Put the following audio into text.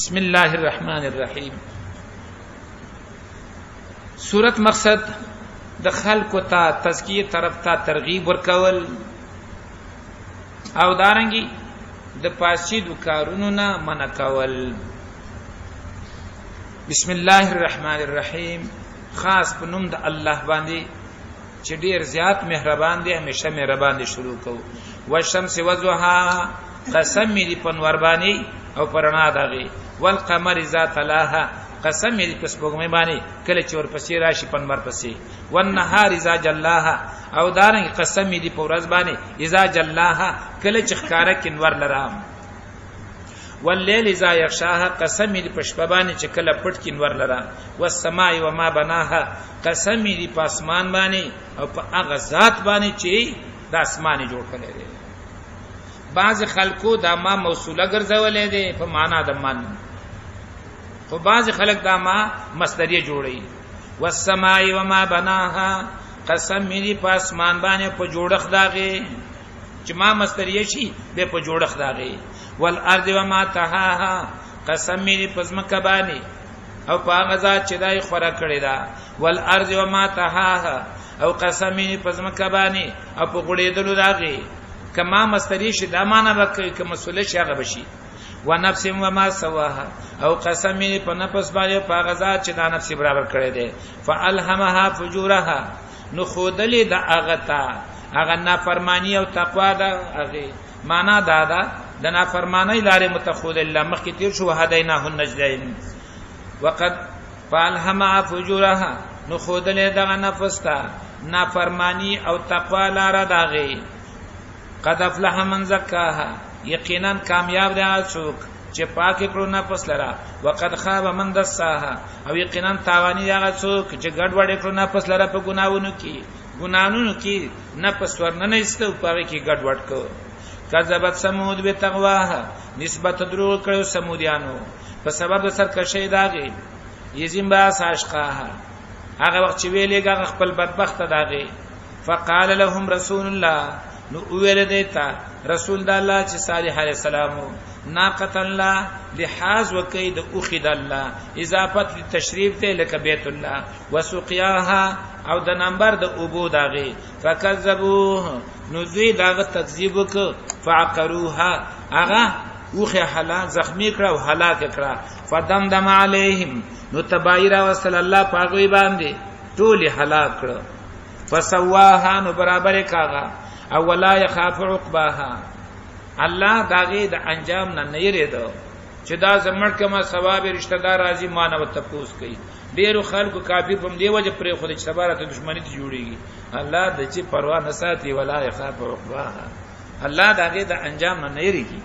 بسم الله الرحمن الرحیم. سورت مقصد د خلق ته تزکیه طرف ته ترغیب ورکول او دارنګي د فاسدو کارونو نه منع کول. بسم الله الرحمن الرحیم. خاص په نوم د الله باندې چې ډیر زیات مهربان دی، همیشه مهربان دی. شروع کو والشمس وضحاها، قسم دی پنور باندې او پرنا دغه، والقمر اذا تلاها، قسم دی پس پوغمې باندې کله چې ورپسې راشي پنور پسې، والنهار اذا جلاها، او دارنګ قسم دی په ورځ باندې اذا جلاها کله چې ښکارا کینور لرام، والليل اذا يغشاها، قسم دی په شپه باندې چې کله پټ کینور لرام، والسماء وما بناها، قسم دی په اسمان باندې او په هغه ذات باندې چې د اسمان جوړ کړی دی. بعض خلکو دا ما موصوله ګرځولې دي په معنا د من، خو بعض خلک دا ما مصدریه جوړي. والسماء وما بناها، قسم دی په اسمان باندې په جوړخ داغه چې ما مصدریه شي به په جوړخ داغه. والارض وما طحاها، قسم دی په ځمکه باندې او په هغه ذات چې دای خورا کړی دا. والارض وما طحاها، او قسم دی په ځمکه باندې او په غړېدلو داغه. کما مستری شي دا معنا وکي کما مسئله شي هغه بشي. ونفس وما سواها، او قسم می په نفس باندې په غزا چې دا نفس برابر کړی دی. فالهمها فجورها، نو خودلې د هغه تا هغه نافرمانی او تقوا دا هغه معنا دا د نافرمانی لارې متخود الله مخکې تیر شو. هدیناه النجدین. وقد فالهمها فجورها، نو خودلې دغه نفس تا نافرمانی او تقوا لار داغه. قد افلح من زکاها، یقینا کامیاب دی هغه څوک چې پاک کړو نفس لرا. وقد خاب من دساها، او یقینا تاوانی دی هغه څوک چې ګډوډ کړو نفس لرا په ګناونو کې نفس ورننه ایستو په کې ګډوډ کو. کذبت ثمود بتقواها، نسبت دروغ کړو سمودیانو په سبب د سرکشی داغه. یزیم باس عاشقاها، هغه وخت چې ویلېګه خپل بدبخت داغه. فقال لهم رسول الله، نو ویل دیتا رسول الله چې صالح علیہ السلام ناقۃ الله لحاظ وکید اوخذ الله، اضافت لتشریف ته لک بیت الله. وسقیاها، او د نمبر د ابو داغه. فکذبوه، نو دوی داغه تکذیب وک. فعقروها، هغه اوخه حلاک زخمی کړه او هلاک کړه. فدمدم علیهم، نو تبایرا وصلی الله پاغوی باندې ټول هلاک کړه. فسواها، نو برابر کاغه. او ولا يخاف عقباها، الله داغه د انجام نه یریدو چې دا زمړ کما ثواب رشتہ دار راضی مانو تپوس کوي. ډیرو خلکو کافر په دې وجه پرې خو د صبرته دښمنی ته جوړیږي. الله د چې پروا نه ساتي. ولا يخاف عقباها، الله داغه د انجام نه یریږي.